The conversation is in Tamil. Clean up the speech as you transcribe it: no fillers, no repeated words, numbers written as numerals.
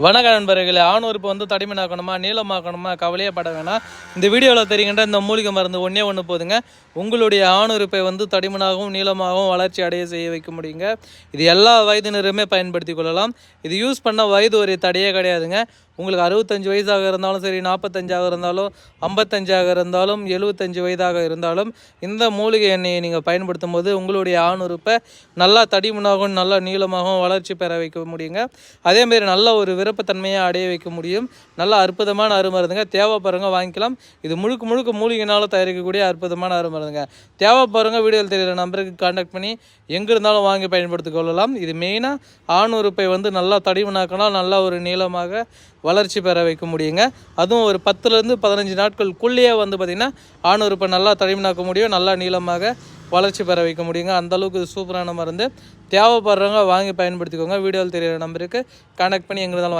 வணக்க நண்பர்களே, ஆணுறுப்பு வந்து தடிமனாக்கணுமா நீளமாக்கணுமா கவலையே பட வேணாம். இந்த வீடியோவில் தெரிகின்ற இந்த மூலிகை மருந்து ஒன்று போதுங்க. உங்களுடைய ஆணுறுப்பை வந்து தடிமனாகவும் நீளமாகவும் வளர்ச்சி அடைய செய்ய வைக்க முடியுங்க. இது எல்லா வயதினருமே பயன்படுத்தி கொள்ளலாம். இது யூஸ் பண்ண வயது ஒரு தடையே கிடையாதுங்க. உங்களுக்கு 65 வயசாக இருந்தாலும் சரி, 45ஆக இருந்தாலும், 55ஆக இருந்தாலும், 75 வயதாக இருந்தாலும் இந்த மூலிகை எண்ணெயை நீங்கள் பயன்படுத்தும் போது உங்களுடைய ஆணுறுப்பை நல்லா தடிமனாகவும் நல்லா நீளமாகவும் வளர்ச்சி பெற வைக்க முடியுங்க. அதேமாரி நல்ல ஒரு விருப்பத்தன்மையை அடைய வைக்க முடியும். நல்ல அற்புதமான அருமருந்துங்க. தேவைப்படுறவங்க வாங்கிக்கலாம். இது முழுக்க மூலிகைனால் தயாரிக்கக்கூடிய அற்புதமான அருமருந்துங்க. தேவைப்படுறவங்க வீடியோவில் தெரிகிற நம்பருக்கு கான்டாக்ட் பண்ணி எங்கே இருந்தாலும் வாங்கி பயன்படுத்திக் கொள்ளலாம். இது மெயினாக ஆணுறுப்பை வந்து நல்லா தடிமனாக்கணும், நல்லா ஒரு நீளமாக வளர்ச்சி பெற வைக்க முடியுங்க. அதுவும் ஒரு 10லேருந்து 15 நாட்களுக்குள்ளேயே வந்து பார்த்திங்கன்னா ஆணுறுப்பை நல்லா தடிமனாக்க முடியும், நல்லா நீளமாக வளர்ச்சி பெற வைக்க முடியுங்க. அந்தளவுக்கு சூப்பரான மருந்து. தேவைப்படுறவங்க வாங்கி பயன்படுத்திக்கோங்க. வீடியோவில் தெரிகிற நம்பருக்கு கான்டாக்ட் பண்ணி எங்கே இருந்தாலும் வாங்கி